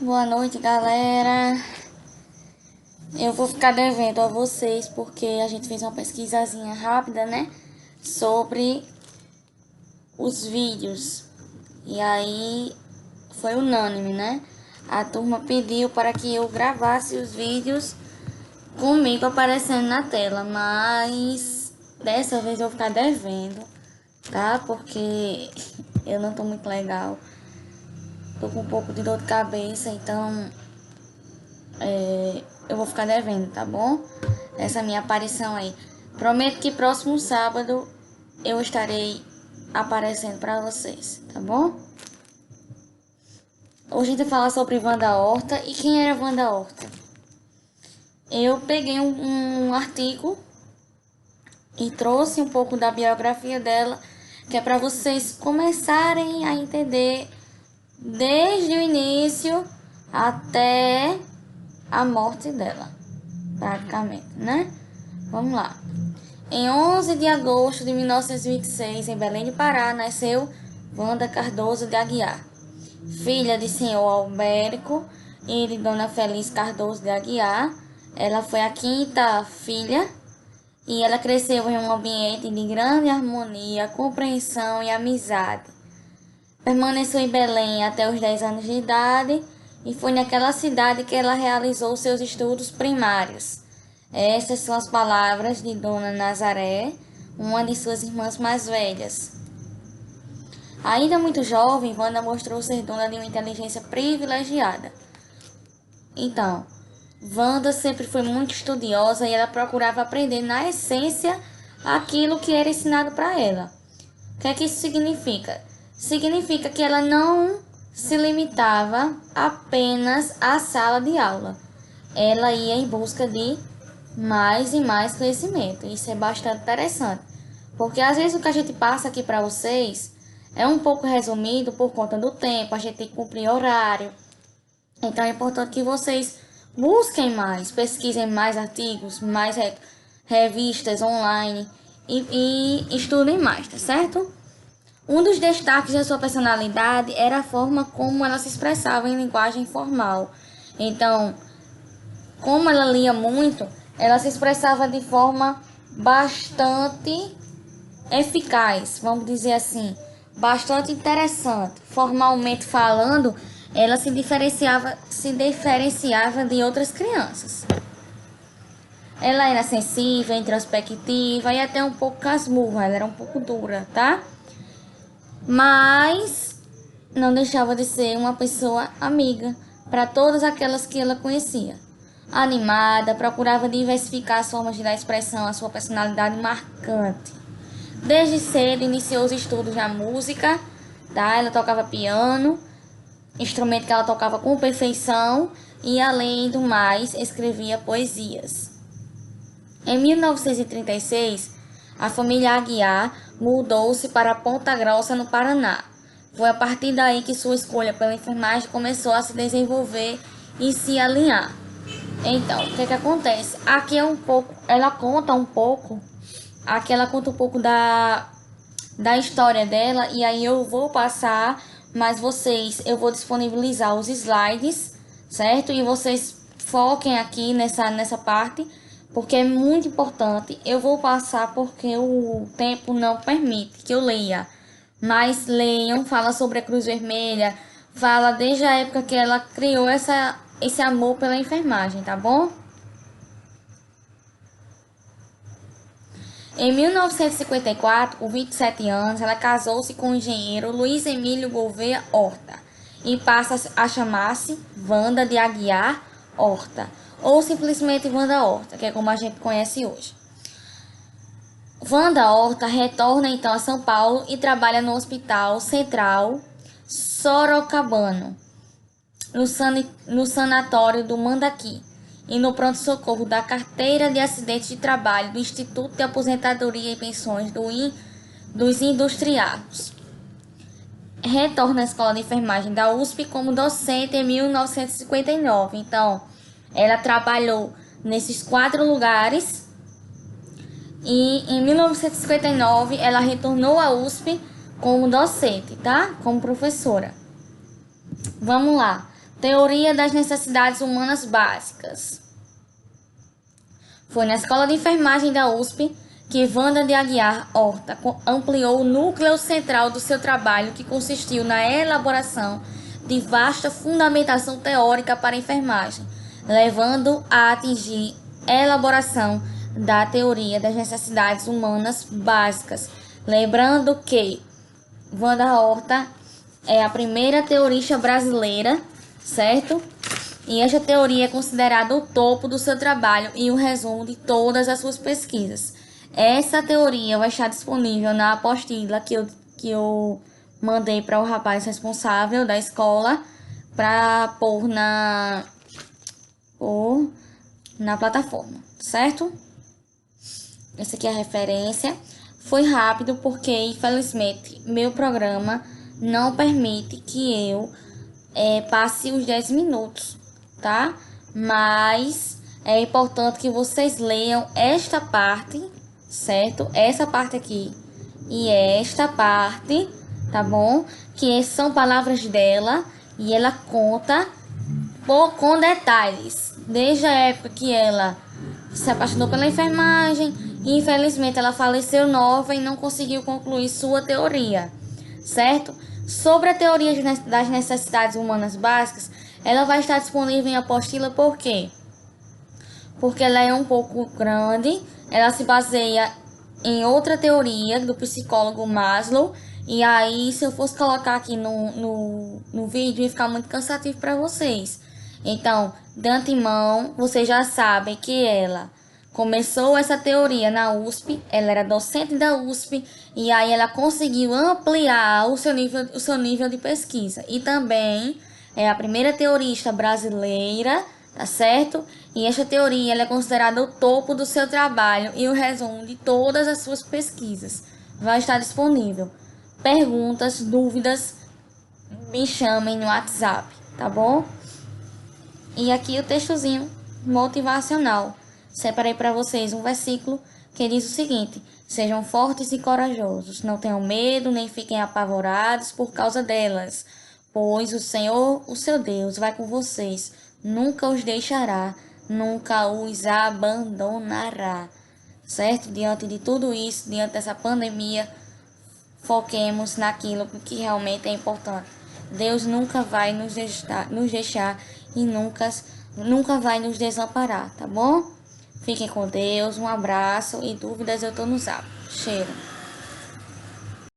Boa noite, galera. Eu vou ficar devendo a vocês porque a gente fez uma pesquisazinha rápida, né? Sobre os vídeos. E aí foi unânime, né? A turma pediu para que eu gravasse os vídeos comigo aparecendo na tela, mas dessa vez eu vou ficar devendo, tá? Porque eu não tô muito legal. Tô com um pouco de dor de cabeça, então eu vou ficar devendo, tá bom? Essa minha aparição aí. Prometo que próximo sábado eu estarei aparecendo pra vocês, tá bom? Hoje a gente vai falar sobre Wanda Horta. E quem era Wanda Horta? Eu peguei um artigo e trouxe um pouco da biografia dela, que é para vocês começarem a entender desde o início até a morte dela, praticamente, né? Vamos lá. Em 11 de agosto de 1926, em Belém do Pará, nasceu Wanda Cardoso de Aguiar, filha de senhor Albérico e de dona Feliz Cardoso de Aguiar. Ela foi a quinta filha e ela cresceu em um ambiente de grande harmonia, compreensão e amizade. Permaneceu em Belém até os 10 anos de idade e foi naquela cidade que ela realizou seus estudos primários. Estas são as palavras de Dona Nazaré, uma de suas irmãs mais velhas. Ainda muito jovem, Wanda mostrou ser dona de uma inteligência privilegiada. Então, Wanda sempre foi muito estudiosa e ela procurava aprender na essência aquilo que era ensinado para ela. O que é que isso significa? Significa que ela não se limitava apenas à sala de aula. Ela ia em busca de mais e mais conhecimento. Isso é bastante interessante. Porque às vezes o que a gente passa aqui para vocês é um pouco resumido por conta do tempo, a gente tem que cumprir horário. Então é importante que vocês busquem mais, pesquisem mais artigos, mais revistas online e estudem mais, tá certo? Um dos destaques da sua personalidade era a forma como ela se expressava em linguagem formal. Então, como ela lia muito, ela se expressava de forma bastante eficaz, vamos dizer assim, bastante interessante. Formalmente falando, ela se diferenciava de outras crianças. Ela era sensível, introspectiva e até um pouco casmurra, ela era um pouco dura, tá? Mas não deixava de ser uma pessoa amiga para todas aquelas que ela conhecia. Animada, procurava diversificar as formas de dar expressão à sua personalidade marcante. Desde cedo iniciou os estudos na música, tá? Ela tocava piano, instrumento que ela tocava com perfeição e, além do mais, escrevia poesias. Em 1936, a família Aguiar mudou-se para Ponta Grossa, no Paraná. Foi a partir daí que sua escolha pela enfermagem começou a se desenvolver e se alinhar. Então, o que que acontece? Aqui é um pouco, aqui ela conta um pouco da história dela e aí eu vou passar, mas eu vou disponibilizar os slides, certo? E vocês foquem aqui nessa parte, porque é muito importante. Eu vou passar porque o tempo não permite que eu leia. Mas leiam, fala sobre a Cruz Vermelha, fala desde a época que ela criou esse amor pela enfermagem, tá bom? Em 1954, com 27 anos, ela casou-se com o engenheiro Luiz Emílio Gouveia Horta e passa a chamar-se Wanda de Aguiar Horta, ou simplesmente Wanda Horta, que é como a gente conhece hoje. Wanda Horta retorna então a São Paulo e trabalha no Hospital Central Sorocabano, no sanatório do Mandaqui e no pronto-socorro da Carteira de Acidentes de Trabalho do Instituto de Aposentadoria e Pensões dos Industriados. Retorna à Escola de Enfermagem da USP como docente em 1959. Então, ela trabalhou nesses 4 lugares e em 1959 ela retornou à USP como docente, tá? Como professora. Vamos lá. Teoria das necessidades humanas básicas. Foi na Escola de Enfermagem da USP que Wanda de Aguiar Horta ampliou o núcleo central do seu trabalho, que consistiu na elaboração de vasta fundamentação teórica para a enfermagem, levando a atingir a elaboração da teoria das necessidades humanas básicas. Lembrando que Wanda Horta é a primeira teorista brasileira, certo? E esta teoria é considerada o topo do seu trabalho e o resumo de todas as suas pesquisas. Essa teoria vai estar disponível na apostila que eu mandei para o rapaz responsável da escola para pôr na plataforma, certo? Essa aqui é a referência. Foi rápido porque, infelizmente, meu programa não permite que eu passe os 10 minutos, tá? Mas é importante que vocês leiam esta parte, certo? Essa parte aqui e esta parte, tá bom? Que são palavras dela e ela conta com detalhes, desde a época que ela se apaixonou pela enfermagem e infelizmente ela faleceu nova e não conseguiu concluir sua teoria, certo? Sobre a teoria das necessidades humanas básicas, ela vai estar disponível em apostila, por quê? Porque ela é um pouco grande, ela se baseia em outra teoria do psicólogo Maslow, e aí se eu fosse colocar aqui no vídeo ia ficar muito cansativo para vocês. Então, de antemão, vocês já sabem que ela começou essa teoria na USP, ela era docente da USP, e aí ela conseguiu ampliar o seu nível de pesquisa. E também é a primeira teorista brasileira, tá certo? E essa teoria ela é considerada o topo do seu trabalho e o resumo de todas as suas pesquisas. Vai estar disponível. Perguntas, dúvidas, me chamem no WhatsApp, tá bom? E aqui o textozinho motivacional. Separei para vocês um versículo que diz o seguinte: sejam fortes e corajosos, não tenham medo, nem fiquem apavorados por causa delas, pois o Senhor, o seu Deus, vai com vocês, nunca os deixará, nunca os abandonará. Certo? Diante de tudo isso, diante dessa pandemia, foquemos naquilo que realmente é importante. Deus nunca vai nos deixar e nunca vai nos desamparar, tá bom? Fiquem com Deus, um abraço e dúvidas eu tô no zap. Cheiro.